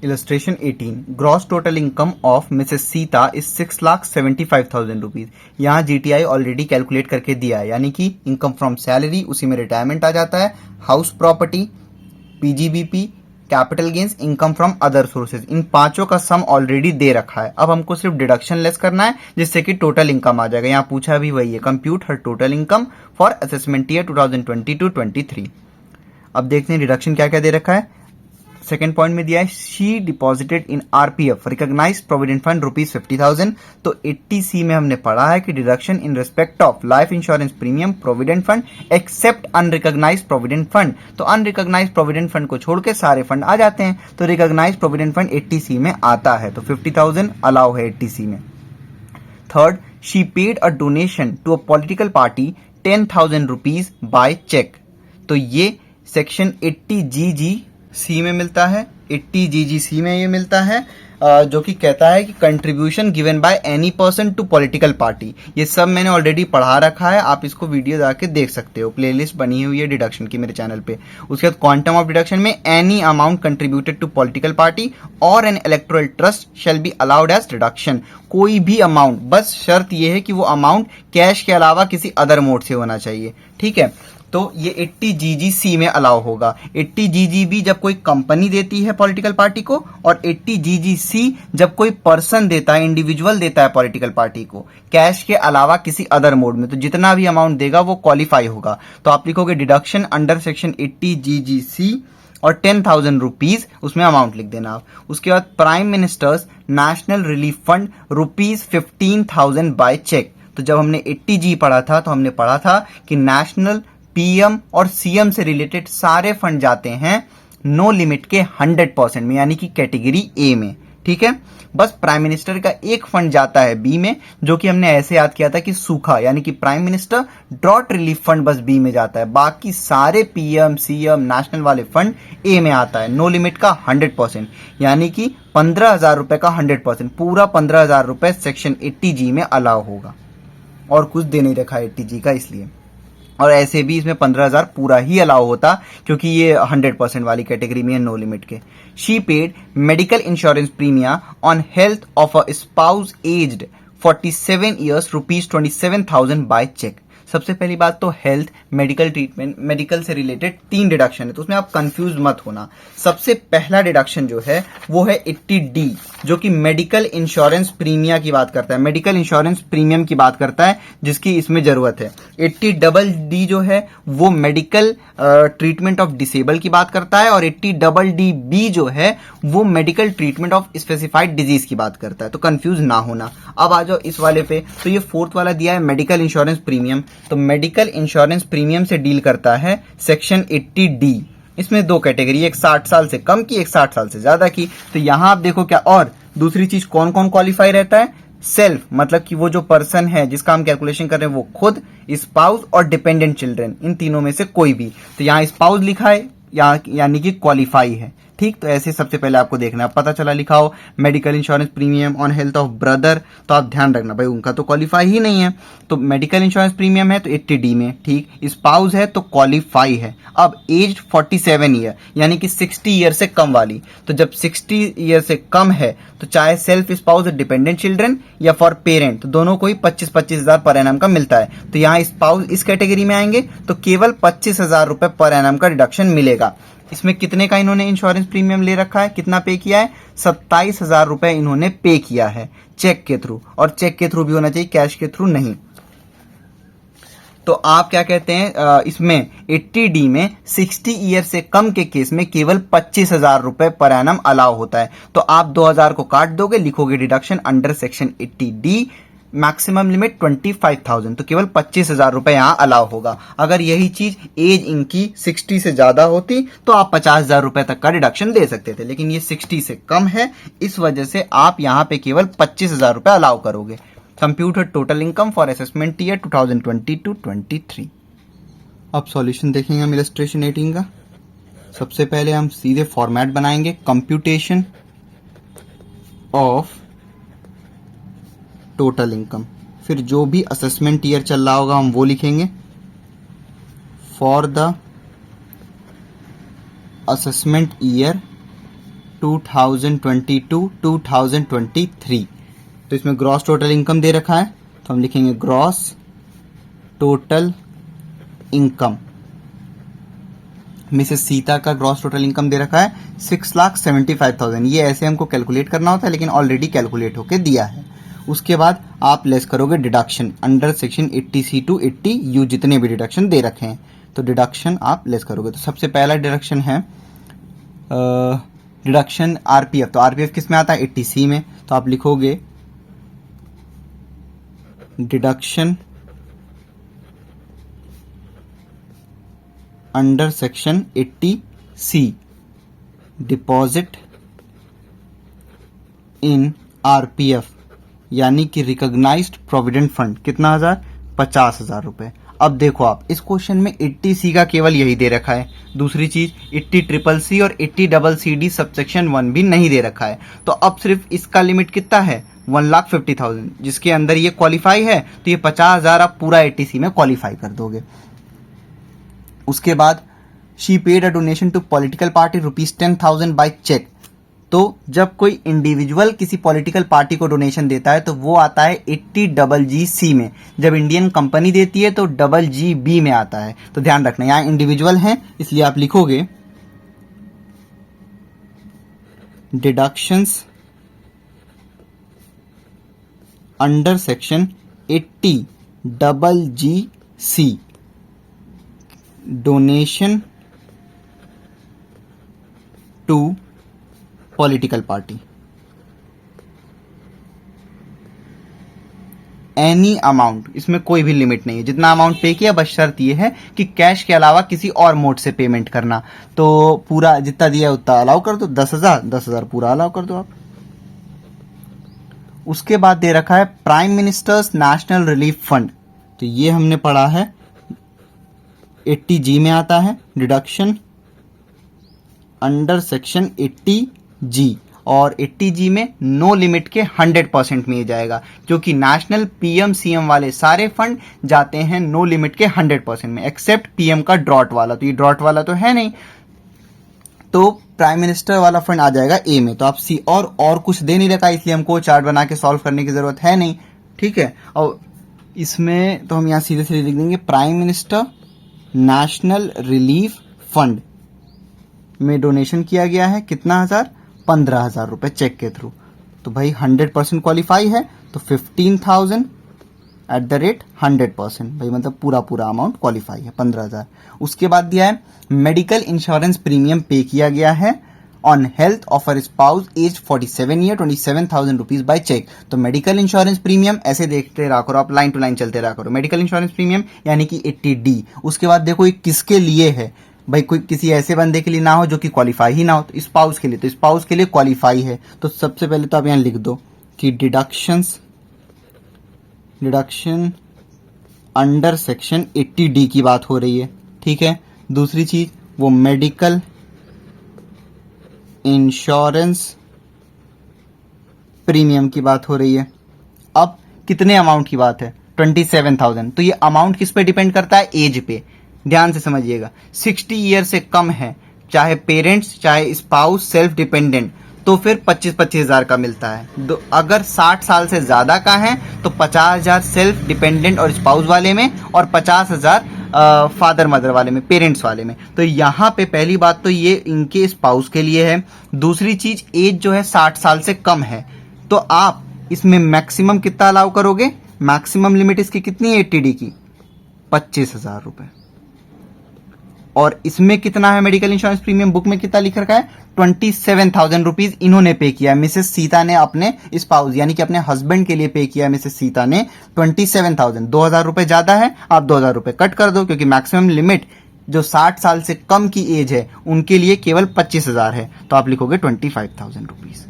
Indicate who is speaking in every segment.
Speaker 1: Illustration 18. Gross total income of Mrs. Sita is 6,75,000 rupees. यहाँ GTI already calculate करके दिया है, यानी कि इनकम फ्रॉम सैलरी, उसी में रिटायरमेंट आ जाता है, house property, PGBP, capital gains, income from other sources, इन पांचों का सम ऑलरेडी दे रखा है। अब हमको सिर्फ डिडक्शन लेस करना है जिससे कि टोटल इनकम आ जाएगा। यहाँ पूछा भी वही है, compute her total income for assessment year 2022-23। अब देखते हैं डिडक्शन क्या क्या दे रखा है। सेकेंड पॉइंट में दिया है she deposited in RPF recognise provident fund ₹50,000। तो 80C में हमने पढ़ा है कि deduction in respect of life insurance premium provident fund except unrecognise provident fund. तो अनरिकॉग्नाइज प्रोविडेंट फंड को छोड़ के सारे फंड आ जाते हैं, तो रिकॉग्नाइज प्रोविडेंट फंड 80C में आता है, तो 50,000 अलाउ है 80C में। Third, she paid a donation to a political party 10,000 rupees by cheque. तो ये सेक्शन 80GGC में मिलता है, 80GGC में ये मिलता है, जो कि कहता है कि contribution given by any person to political party. ये सब मैंने ऑलरेडी पढ़ा रखा है, आप इसको वीडियो जाके देख सकते हो, प्लेलिस्ट बनी हुई है डिडक्शन की मेरे चैनल पे। उसके बाद क्वांटम ऑफ डिडक्शन में any amount contributed to political party और an electoral trust shall be allowed as deduction. कोई भी अमाउंट, बस शर्त ये है कि वो अमाउंट कैश के अलावा किसी अदर मोड से होना चाहिए, ठीक है। तो ये 80GGC में अलाउ होगा। 80GGB जब कोई कंपनी देती है पॉलिटिकल पार्टी को, और 80GGC जब कोई पर्सन देता है, इंडिविजुअल देता है पॉलिटिकल पार्टी को, कैश के अलावा किसी अदर मोड में। तो जितना भी अमाउंट देगा वो क्वालिफाई होगा। तो आप लिखोगे डिडक्शन अंडर सेक्शन 80GGC और 10,000 रुपीज, उसमें अमाउंट लिख देना आप। उसके बाद prime ministers national relief fund ₹15,000 by cheque. तो जब हमने 80G पढ़ा था तो हमने पढ़ा था कि नेशनल, PM और CM से रिलेटेड सारे फंड जाते हैं नो लिमिट के 100% में, यानी कि कैटेगरी A में, ठीक है। बस प्राइम मिनिस्टर का एक फंड जाता है B में, जो कि हमने ऐसे याद किया था कि सूखा, यानी कि prime minister drought relief fund बस B में जाता है, बाकी सारे PM, CM, नेशनल वाले फंड A में आता है, नो लिमिट का 100%, यानी कि 15,000 रुपए का 100%, पूरा 15,000 रुपए सेक्शन 80G में अलाउ होगा, और कुछ दे नहीं रखा 80G का इसलिए। और ऐसे भी इसमें 15,000 पूरा ही अलाउ होता, क्योंकि ये 100% वाली कैटेगरी में है, नो लिमिट के। She paid medical insurance premia on health of a spouse aged 47 years ₹27,000 by cheque. सबसे पहली बात तो हेल्थ, मेडिकल ट्रीटमेंट, मेडिकल से रिलेटेड 3 डिडक्शन है, तो उसमें आप कंफ्यूज मत होना। सबसे पहला डिडक्शन जो है वो है 80D, जो कि मेडिकल इंश्योरेंस प्रीमिया की बात करता है, मेडिकल इंश्योरेंस प्रीमियम की बात करता है, जिसकी इसमें जरूरत है। 80DD जो है वो मेडिकल ट्रीटमेंट ऑफ डिसेबल की बात करता है, और 80DDB जो है वो medical treatment of specified disease की बात करता है, तो कंफ्यूज ना होना। अब आ जाओ इस वाले पे, तो ये फोर्थ वाला दिया है मेडिकल इंश्योरेंस प्रीमियम। तो मेडिकल इंश्योरेंस प्रीमियम से डील करता है सेक्शन 80D। इसमें 2 कैटेगरी, एक 60 साल से कम की, एक 60 साल से ज्यादा की। तो यहां आप देखो क्या, और दूसरी चीज कौन कौन क्वालिफाई रहता है, सेल्फ, मतलब कि वो जो पर्सन है जिसका हम कैलकुलेशन कर रहे हैं वो खुद, स्पाउस और डिपेंडेंट चिल्ड्रन, इन तीनों में से कोई भी। तो यहाँ स्पाउस लिखा है, यानी कि क्वालिफाई है, ठीक। तो ऐसे सबसे पहले आपको देखना है, पता चला लिखा हो medical insurance premium on health of brother, तो आप ध्यान रखना भाई उनका तो क्वालिफाई ही नहीं है। तो मेडिकल इंश्योरेंस प्रीमियम है तो 80D में, ठीक। स्पाउस है तो क्वालिफाई है। अब एज 47 ईयर, यानी कि 60 ईयर से कम वाली। तो जब 60 ईयर से कम है तो चाहे सेल्फ स्पाउस, डिपेंडेंट चिल्ड्रन या फॉर पेरेंट, तो दोनों को ही 25,000 पर एनम का मिलता है। तो यहाँ स्पाउस इस कैटेगरी में आएंगे तो केवल 25,000 रुपए पर एनम का डिडक्शन मिलेगा। इसमें कितने का इन्होंने इंश्योरेंस प्रीमियम ले रखा है, कितना पे किया है, 27,000 रुपए इन्होंने पे किया है चेक के थ्रू, और चेक के थ्रू भी होना चाहिए, कैश के थ्रू नहीं। तो आप क्या कहते हैं, इसमें 80D में 60 ईयर से कम के केस में केवल 25,000 रुपए पर एनम अलाउ होता है। तो आप 2,000 को काट दोगे, लिखोगे deduction under section 80D, maximum limit 25,000, तो केवल 25,000 रुपए यहां अलाउ होगा। अगर यही चीज एज इनकी 60 से ज्यादा होती तो आप 50,000 रुपए तक का डिडक्शन दे सकते थे, लेकिन ये 60 से कम है, इस वजह से आप यहां पे केवल 25,000 रुपए अलाउ करोगे। Computer total income for assessment year 2022-23। अब सॉल्यूशन देखेंगे हम इलस्ट्रेशन 18 का। सबसे पहले हम सीधे फॉर्मेट बनाएंगे, कंप्यूटेशन ऑफ टोटल इनकम, फिर जो भी असेसमेंट ईयर चल रहा होगा हम वो लिखेंगे, फॉर द असेसमेंट ईयर 2022 2023। तो इसमें ग्रॉस टोटल इनकम दे रखा है, तो हम लिखेंगे gross total income. Mrs Sita का ग्रॉस टोटल इनकम दे रखा है 6,75,000। ये ऐसे हमको कैलकुलेट करना होता है, लेकिन ऑलरेडी कैलकुलेट होके दिया है। उसके बाद आप लेस करोगे deduction under section 80C to 80U, जितने भी डिडक्शन दे रखे हैं तो डिडक्शन आप लेस करोगे। तो सबसे पहला डिडक्शन है डिडक्शन आरपीएफ। तो आरपीएफ किस में आता है? 80C में। तो आप लिखोगे deduction under section 80C, deposit in RPF यानी कि रिकॉग्नाइज्ड प्रोविडेंट फंड। कितना हजार? 50,000 रुपए। अब देखो आप इस क्वेश्चन में 80C का केवल यही दे रखा है। दूसरी चीज 80CCC और 80CCD सबसेक्शन 1 भी नहीं दे रखा है। तो अब सिर्फ इसका लिमिट कितना है? 1,50,000, जिसके अंदर ये क्वालिफाई है। तो ये 50,000 आप पूरा 80C में क्वालिफाई कर दोगे। उसके बाद she paid a donation to political party ₹10,000 by cheque. तो जब कोई इंडिविजुअल किसी पॉलिटिकल पार्टी को डोनेशन देता है तो वो आता है 80GC में। जब इंडियन कंपनी देती है तो GGB में आता है। तो ध्यान रखना, यहां इंडिविजुअल है इसलिए आप लिखोगे deductions under section 80GC donation to political party any amount. इसमें कोई भी लिमिट नहीं है, जितना अमाउंट पे किया, बस शर्त ये है कि कैश के अलावा किसी और मोड से पेमेंट करना। तो पूरा जितना दिया उतना अलाउ कर दो, 10,000 पूरा अलाउ कर दो आप। उसके बाद दे रखा है prime ministers national relief fund. तो ये हमने पढ़ा है 80G में आता है, डिडक्शन अंडर सेक्शन 80G, और 80G में नो लिमिट के 100% में जाएगा, क्योंकि नेशनल पीएम सीएम वाले सारे फंड जाते हैं नो लिमिट के 100% में, एक्सेप्ट पीएम का ड्रॉट वाला। तो ये ड्रॉट वाला तो है नहीं, तो प्राइम मिनिस्टर वाला फंड आ जाएगा ए में। तो आप सी और कुछ दे नहीं रखा, इसलिए हमको चार्ट बना के सॉल्व करने की जरूरत है नहीं। ठीक है, और इसमें तो हम यहाँ सीधे सीधे लिख देंगे prime minister national relief fund में डोनेशन किया गया है कितना हजार? 15,000 रुपए चेक के थ्रू। तो भाई 100% क्वालिफाई है, तो 15,000 एट द रेट 100%, भाई मतलब पूरा अमाउंट क्वालिफाई है 15,000। उसके बाद दिया है मेडिकल इंश्योरेंस प्रीमियम पे किया गया है on health of a spouse age 47 year 27,000 rupees by cheque. तो मेडिकल इंश्योरेंस प्रीमियम ऐसे देखते रहा करो आप, लाइन टू लाइन चलते रहा करो। मेडिकल इंश्योरेंस प्रीमियम यानी कि 80D। उसके बाद देखो ये किसके लिए है? भाई कोई किसी ऐसे बंदे के लिए ना हो जो कि क्वालिफाई ही ना हो, तो स्पाउस के लिए। तो स्पाउस के लिए क्वालिफाई है, तो सबसे पहले तो आप यहां लिख दो कि डिडक्शन अंडर सेक्शन 80D की बात हो रही है। ठीक है, दूसरी चीज वो मेडिकल इंश्योरेंस प्रीमियम की बात हो रही है। अब कितने अमाउंट की बात है? 27,000। तो ये अमाउंट किस पे डिपेंड करता है? एज पे। ध्यान से समझिएगा, 60 ईयर से कम है, चाहे पेरेंट्स चाहे स्पाउस सेल्फ डिपेंडेंट, तो फिर 25,000 का मिलता है। अगर 60 साल से ज्यादा का है तो 50,000 सेल्फ डिपेंडेंट और स्पाउस वाले में, और 50,000 फादर मदर वाले में, पेरेंट्स वाले में। तो यहाँ पे पहली बात तो ये इनके स्पाउस के लिए है। दूसरी चीज एज जो है 60 साल से कम है, तो आप इसमें मैक्सिमम कितना अलाउ करोगे? मैक्सिमम लिमिट इसकी कितनी है 80D की? 25,000 रुपए। और इसमें कितना है मेडिकल इंश्योरेंस प्रीमियम? बुक में कितना लिख रखा है? 27,000 रुपीज इन्होंने पे किया, मिसेस सीता ने अपने स्पाउस यानी कि अपने हस्बैंड के लिए पे किया मिसेस सीता ने 27,000। 2,000 रुपए ज्यादा है, आप 2,000 रुपए कट कर दो, क्योंकि मैक्सिमम लिमिट जो 60 साल से कम की एज है उनके लिए केवल 25,000 है। तो आप लिखोगे 25,000 रुपीज,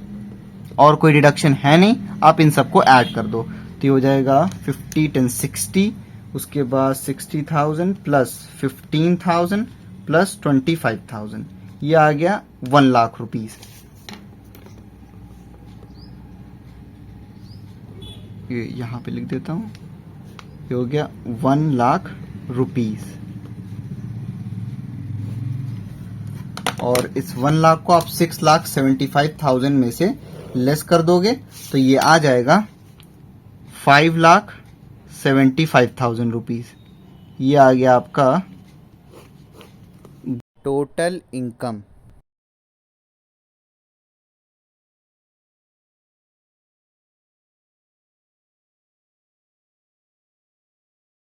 Speaker 1: और कोई डिडक्शन है नहीं, आप इन सबको ऐड कर दो। तो ये हो जाएगा 50 10 60, उसके बाद 60,000 प्लस 15,000 प्लस 25,000, ये आ गया 1 लाख रुपीज। ये यहां पे लिख देता हूं, ये हो गया 1 लाख रुपीज। और इस 1 लाख को आप 6,75,000 में से लेस कर दोगे तो ये आ जाएगा 5,75,000 रुपीज़। ये आ गया आपका टोटल इनकम